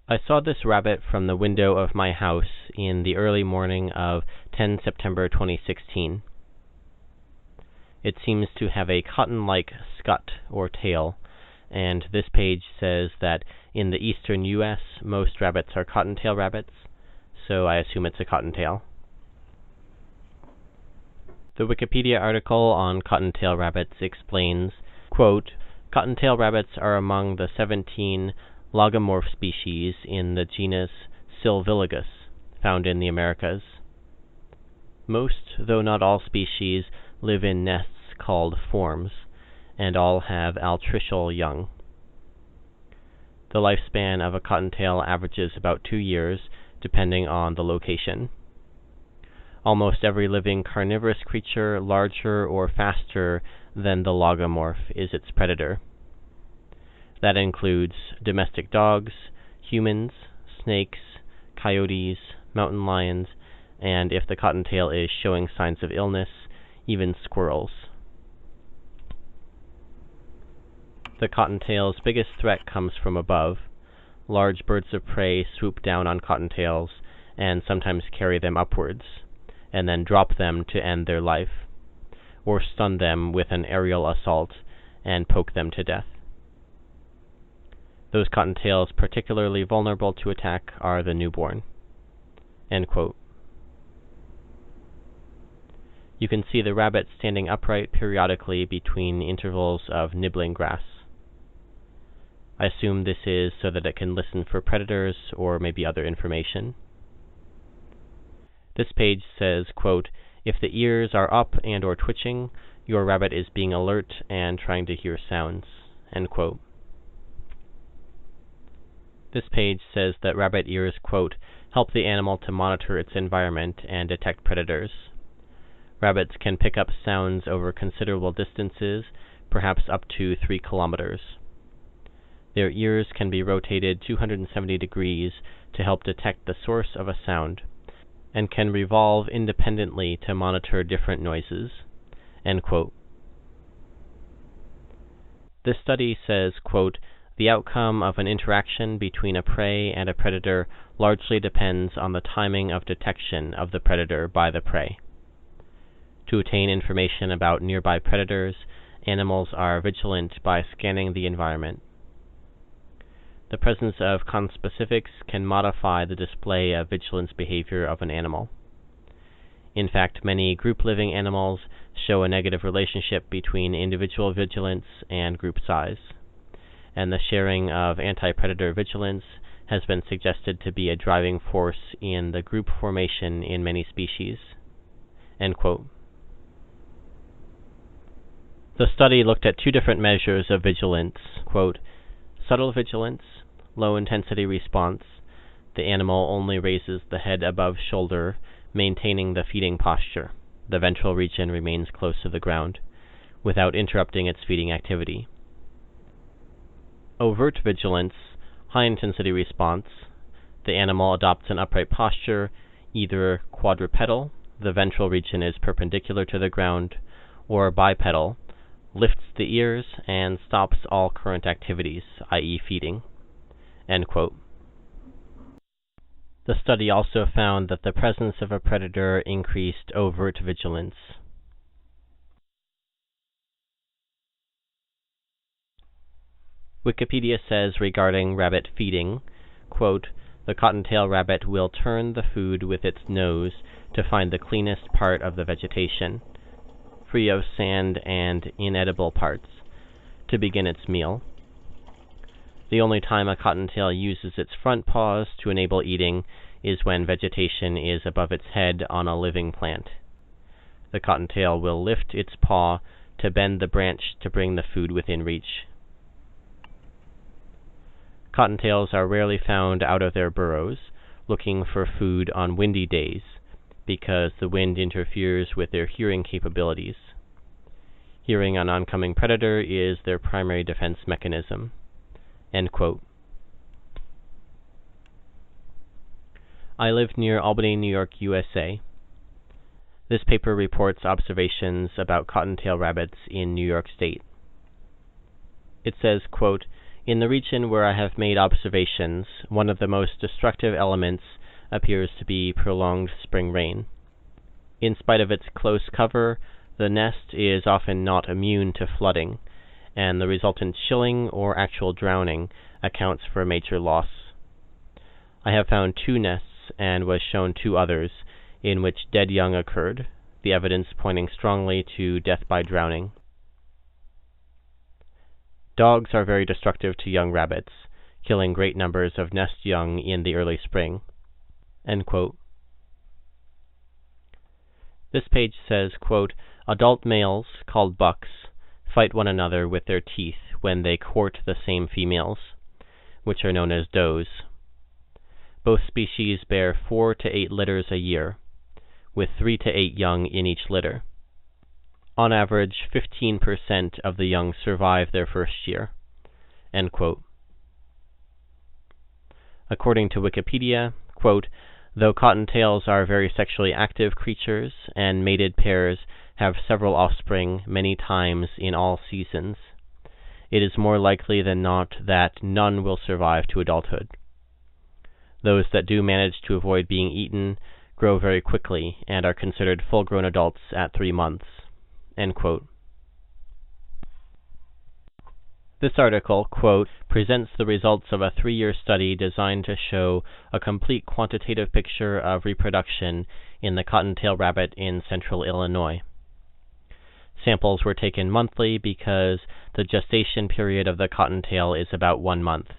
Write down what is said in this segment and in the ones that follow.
I saw this rabbit from the window of my house in the early morning of 10 September 2016. It seems to have a cotton-like scut or tail, and this page says that in the eastern U.S. most rabbits are cottontail rabbits, so I assume it's a cottontail. The Wikipedia article on cottontail rabbits explains, quote, "Cottontail rabbits are among the 17 logomorph species in the genus Sylvilagus, found in the Americas. Most, though not all species, live in nests called forms, and all have altricial young. The lifespan of a cottontail averages about 2 years, depending on the location. Almost every living carnivorous creature larger or faster than the logomorph is its predator. That includes domestic dogs, humans, snakes, coyotes, mountain lions, and if the cottontail is showing signs of illness, even squirrels. The cottontail's biggest threat comes from above. Large birds of prey swoop down on cottontails and sometimes carry them upwards, and then drop them to end their life, or stun them with an aerial assault and poke them to death. Those cottontails particularly vulnerable to attack are the newborn." End quote. You can see the rabbit standing upright periodically between intervals of nibbling grass. I assume this is so that it can listen for predators or maybe other information. This page says, quote, "If the ears are up and or twitching, your rabbit is being alert and trying to hear sounds." End quote. This page says that rabbit ears, quote, "help the animal to monitor its environment and detect predators. Rabbits can pick up sounds over considerable distances, perhaps up to 3 kilometers. Their ears can be rotated 270 degrees to help detect the source of a sound, and can revolve independently to monitor different noises." End quote. This study says, quote, "The outcome of an interaction between a prey and a predator largely depends on the timing of detection of the predator by the prey. To obtain information about nearby predators, animals are vigilant by scanning the environment. The presence of conspecifics can modify the display of vigilance behavior of an animal. In fact, many group-living animals show a negative relationship between individual vigilance and group size, and the sharing of anti-predator vigilance has been suggested to be a driving force in the group formation in many species." End quote. The study looked at 2 different measures of vigilance, quote, "subtle vigilance, low-intensity response. The animal only raises the head above shoulder, maintaining the feeding posture. The ventral region remains close to the ground, without interrupting its feeding activity. Overt vigilance, high-intensity response. The animal adopts an upright posture, either quadrupedal, the ventral region is perpendicular to the ground, or bipedal, lifts the ears and stops all current activities, i.e. feeding." End quote. The study also found that the presence of a predator increased overt vigilance. Wikipedia says regarding rabbit feeding, quote, "The cottontail rabbit will turn the food with its nose to find the cleanest part of the vegetation, free of sand and inedible parts, to begin its meal. The only time a cottontail uses its front paws to enable eating is when vegetation is above its head on a living plant. The cottontail will lift its paw to bend the branch to bring the food within reach. Cottontails are rarely found out of their burrows, looking for food on windy days, because the wind interferes with their hearing capabilities. Hearing an oncoming predator is their primary defense mechanism." End quote. I live near Albany, New York, USA. This paper reports observations about cottontail rabbits in New York State. It says, quote, In the region where I have made observations, one of the most destructive elements appears to be prolonged spring rain. In spite of its close cover, the nest is often not immune to flooding, and the resultant chilling or actual drowning accounts for a major loss. I have found 2 nests and was shown 2 others in which dead young occurred, the evidence pointing strongly to death by drowning. Dogs are very destructive to young rabbits, killing great numbers of nest young in the early spring." End quote. This page says, quote, "Adult males, called bucks, fight one another with their teeth when they court the same females, which are known as does. Both species bear 4 to 8 litters a year, with 3 to 8 young in each litter. On average, 15% of the young survive their first year." End quote. According to Wikipedia, quote, "Though cottontails are very sexually active creatures, and mated pairs have several offspring many times in all seasons, it is more likely than not that none will survive to adulthood. Those that do manage to avoid being eaten grow very quickly and are considered full-grown adults at 3 months." End quote. This article, quote, "presents the results of a 3-year study designed to show a complete quantitative picture of reproduction in the cottontail rabbit in central Illinois. Samples were taken monthly because the gestation period of the cottontail is about 1 month,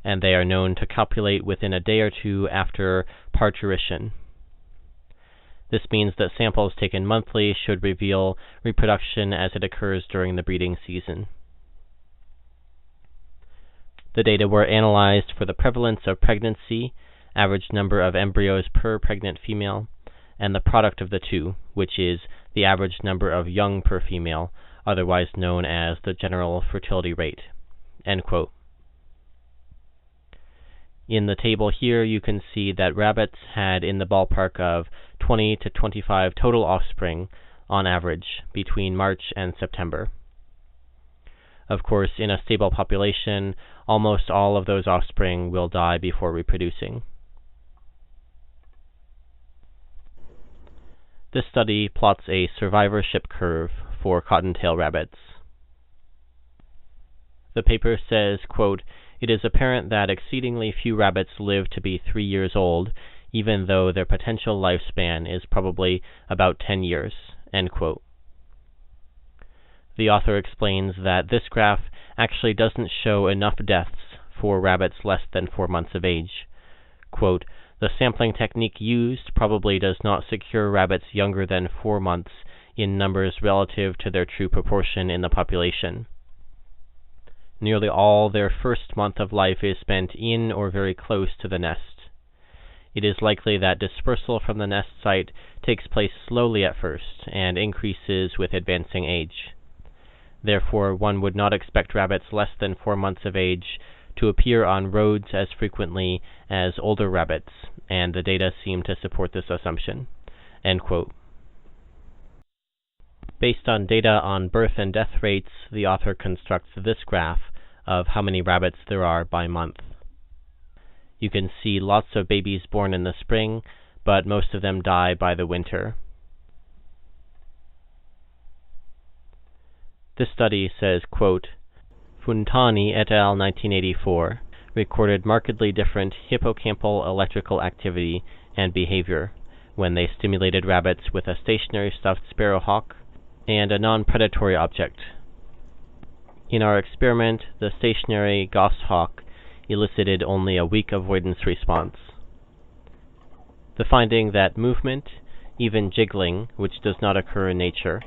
and they are known to copulate within a day or 2 after parturition. This means that samples taken monthly should reveal reproduction as it occurs during the breeding season. The data were analyzed for the prevalence of pregnancy, average number of embryos per pregnant female, and the product of the two, which is the average number of young per female, otherwise known as the general fertility rate." End quote. In the table here, you can see that rabbits had in the ballpark of 20 to 25 total offspring on average between March and September. Of course, in a stable population, almost all of those offspring will die before reproducing. This study plots a survivorship curve for cottontail rabbits. The paper says, quote, "It is apparent that exceedingly few rabbits live to be 3 years old, even though their potential lifespan is probably about 10 years." End quote. The author explains that this graph actually doesn't show enough deaths for rabbits less than 4 months of age. Quote, "The sampling technique used probably does not secure rabbits younger than 4 months in numbers relative to their true proportion in the population. Nearly all their first month of life is spent in or very close to the nest. It is likely that dispersal from the nest site takes place slowly at first and increases with advancing age. Therefore, one would not expect rabbits less than 4 months of age to appear on roads as frequently as older rabbits, and the data seem to support this assumption." End quote. Based on data on birth and death rates, the author constructs this graph of how many rabbits there are by month. You can see lots of babies born in the spring, but most of them die by the winter. This study says, quote, "Funtani et al. 1984 recorded markedly different hippocampal electrical activity and behavior when they stimulated rabbits with a stationary stuffed sparrowhawk and a non-predatory object. In our experiment, the stationary goshawk elicited only a weak avoidance response. The finding that movement, even jiggling, which does not occur in nature,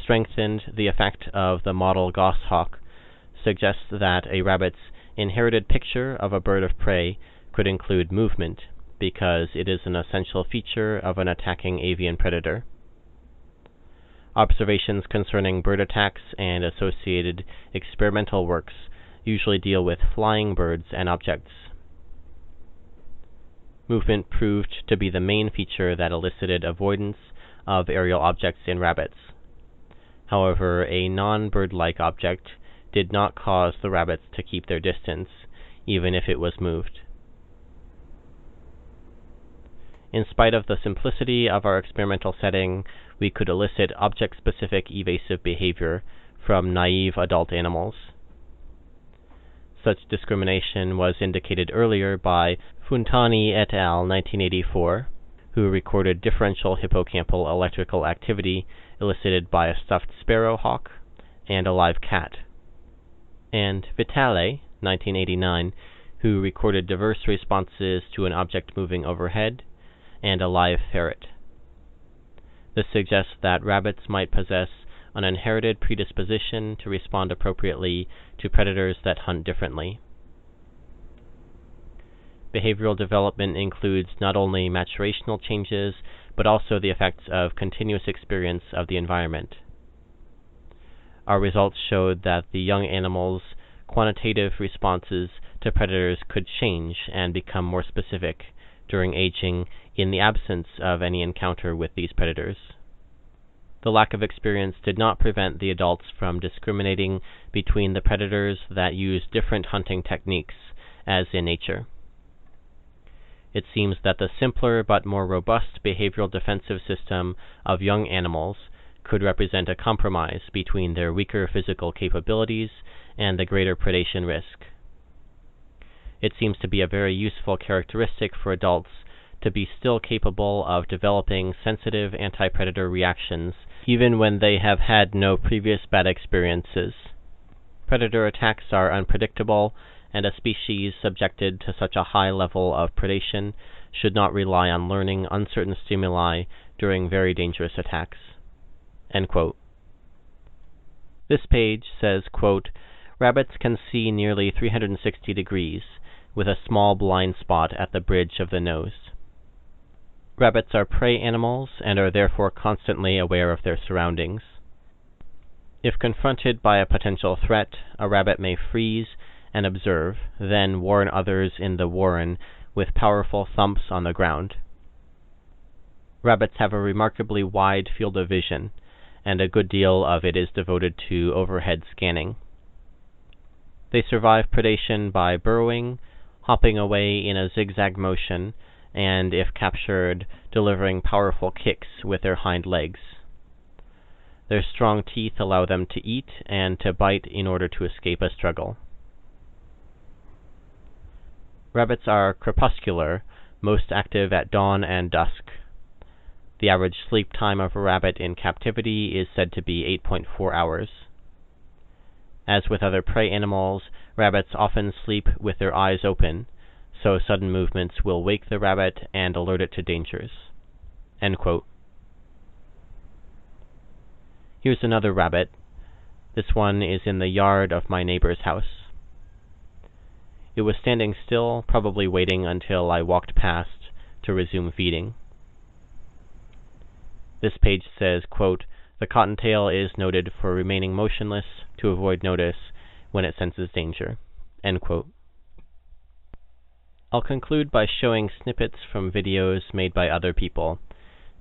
strengthened the effect of the model goshawk suggests that a rabbit's inherited picture of a bird of prey could include movement, because it is an essential feature of an attacking avian predator. Observations concerning bird attacks and associated experimental works usually deal with flying birds and objects. Movement proved to be the main feature that elicited avoidance of aerial objects in rabbits. However, a non-bird-like object, did not cause the rabbits to keep their distance, even if it was moved. In spite of the simplicity of our experimental setting, we could elicit object-specific evasive behavior from naive adult animals. Such discrimination was indicated earlier by Fontani et al. 1984, who recorded differential hippocampal electrical activity elicited by a stuffed sparrowhawk and a live cat, and Vitale, 1989, who recorded diverse responses to an object moving overhead and a live ferret. This suggests that rabbits might possess an inherited predisposition to respond appropriately to predators that hunt differently. Behavioral development includes not only maturational changes, but also the effects of continuous experience of the environment. Our results showed that the young animals' quantitative responses to predators could change and become more specific during aging in the absence of any encounter with these predators. The lack of experience did not prevent the adults from discriminating between the predators that use different hunting techniques, as in nature. It seems that the simpler but more robust behavioral defensive system of young animals could represent a compromise between their weaker physical capabilities and the greater predation risk. It seems to be a very useful characteristic for adults to be still capable of developing sensitive anti-predator reactions even when they have had no previous bad experiences. Predator attacks are unpredictable, and a species subjected to such a high level of predation should not rely on learning uncertain stimuli during very dangerous attacks." End quote. This page says, quote, "Rabbits can see nearly 360 degrees, with a small blind spot at the bridge of the nose. Rabbits are prey animals and are therefore constantly aware of their surroundings. If confronted by a potential threat, a rabbit may freeze and observe, then warn others in the warren with powerful thumps on the ground. Rabbits have a remarkably wide field of vision, and a good deal of it is devoted to overhead scanning. They survive predation by burrowing, hopping away in a zigzag motion, and, if captured, delivering powerful kicks with their hind legs. Their strong teeth allow them to eat and to bite in order to escape a struggle. Rabbits are crepuscular, most active at dawn and dusk. The average sleep time of a rabbit in captivity is said to be 8.4 hours. As with other prey animals, rabbits often sleep with their eyes open, so sudden movements will wake the rabbit and alert it to dangers." End quote. Here's another rabbit. This one is in the yard of my neighbor's house. It was standing still, probably waiting until I walked past to resume feeding. This page says, quote, "The cottontail is noted for remaining motionless to avoid notice when it senses danger." End quote. I'll conclude by showing snippets from videos made by other people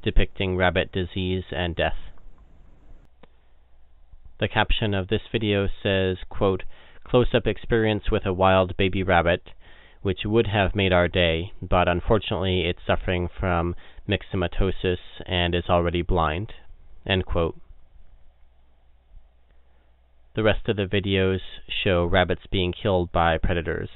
depicting rabbit disease and death. The caption of this video says, quote, "Close-up experience with a wild baby rabbit, which would have made our day, but unfortunately it's suffering from myxomatosis and is already blind." End quote. The rest of the videos show rabbits being killed by predators.